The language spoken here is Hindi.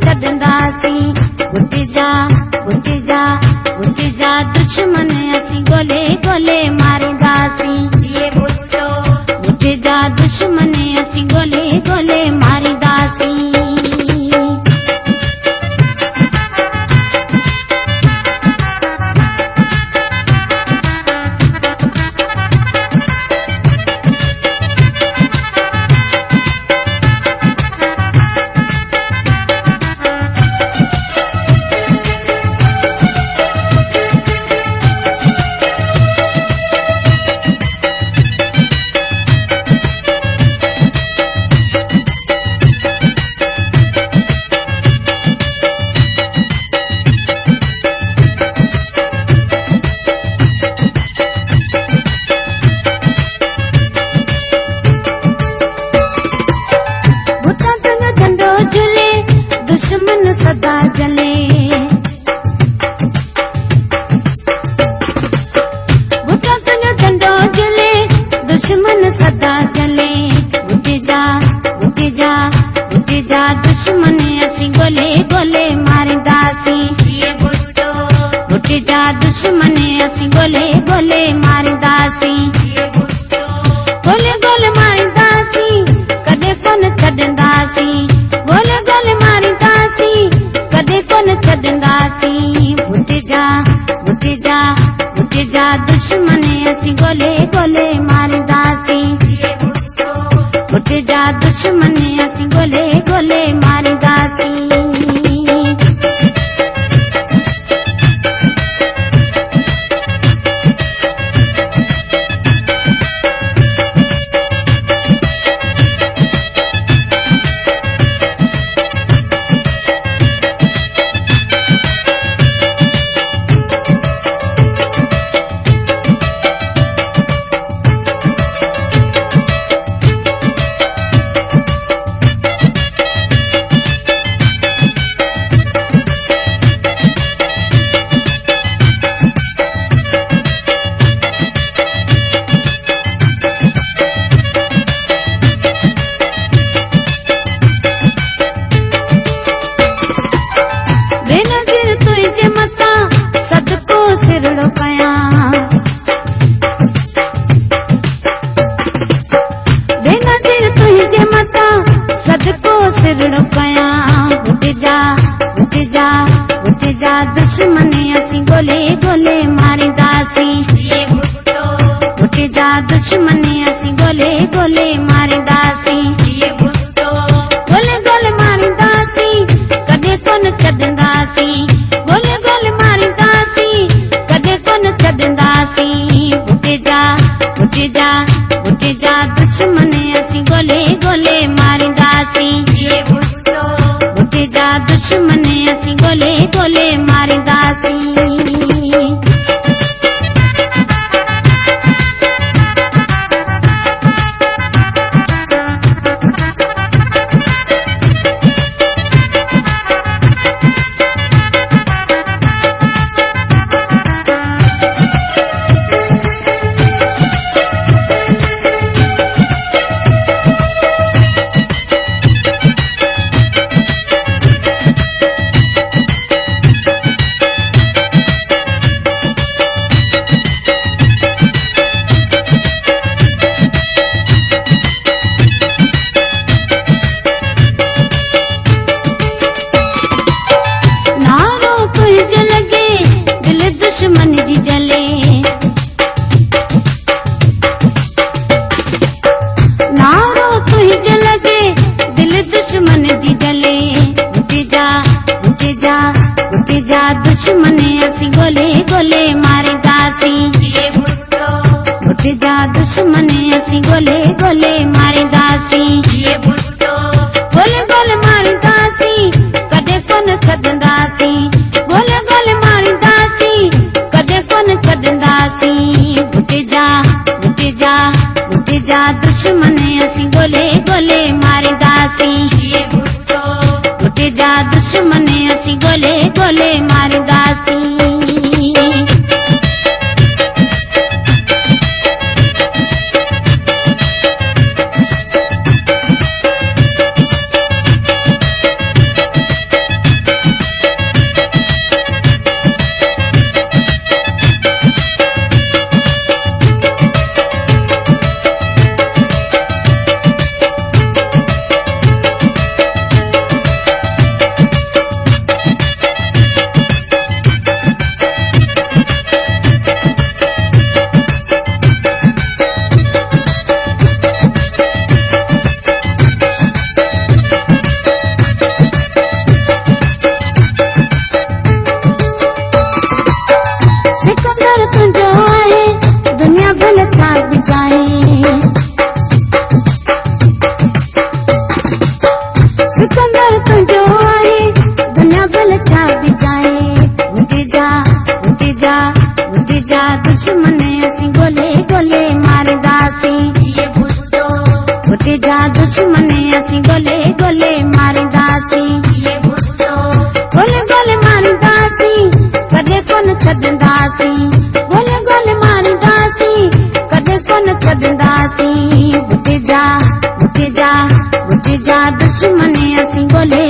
छॾंदासीं। उठ जा दुश्मन असीं ॻोल्हे ॻोल्हे मारींदासीं। उठ जा दुश्मन असीं ॻोल्हे ॻोल्हे मारींदासीं। दुश्मन सदा जले बुटा तुंहिंजो झंडो झुले दुश्मन सदा जले। उठ जा दुश्मन असीं ॻोल्हे ॻोल्हे मारींदासीं। उठ जा दुश्मन असीं ॻोल्हे ॻोल्हे मारींदासीं। ॻोल्हे ॻोल्हे मारींदासीं कॾहिं कोन छॾंदासीं। ॻोल्हे ॻोल्हे मारींदासीं कॾहिं कोन छॾंदासीं। उठ जा दुश्मन असीं ॻोल्हे ॻोल्हे मारींदासीं। उठ जा दुश्मन असीं ॻोल्हे ॻोल्हे मारींदासीं। सिरड़ो कयां बेनज़ीर तुंहिंजे मथां सदको सिरड़ो कयां। उठ जा दुश्मन असीं ॻोल्हे ॻोल्हे मारींदासीं। उठ जा दुश्मन असीं ॻोल्हे ॻोल्हे मारींदासीं। ॻोल्हे ॻोल्हे मारींदासीं कॾहिं कोन छॾंदासीं। ॻोल्हे ॻोल्हे मारींदासीं कॾहिं कोन छॾंदासीं। उठ जा दुश्मन असीं ॻोल्हे ॻोल्हे मारींदासीं। उठ जा दुश्मन असीं ॻोल्हे ॻोल्हे मारींदासीं। दुश्मन जी जले नारो तुंहिंजो लॻे दिल दुश्मन जी जले। उठ जा दुश्मन असीं ॻोल्हे ॻोल्हे मारींदासीं। उठ जा दुश्मन असीं ॻोल्हे ॻोल्हे मारींदासीं। ॻोल्हे ॻोल्हे मारींदासीं कॾहिं कोन छॾंदासीं। ॻोल्हे ॻोल्हे मारींदासीं कॾहिं कोन छॾंदासीं। उठ जा दुश्मन असीं ॻोल्हे ॻोल्हे मारींदासीं। उठ जा दुश्मन असीं ॻोल्हे ॻोल्हे मारींदासीं। गल छाप जाए उठी जा उठी जा उठी जा दुश्मन असी गोले गोले मारदासी ये भुट्टो उठी जा दुश्मन असी गोले गोले मारदासी ये भुट्टो गोले गोले मारदासी कदे कोन छदंदासी गोले गोले मारदासी कदे कोन छदंदासी उठी जा उठी जा उठी जा दुश्मन असी गोले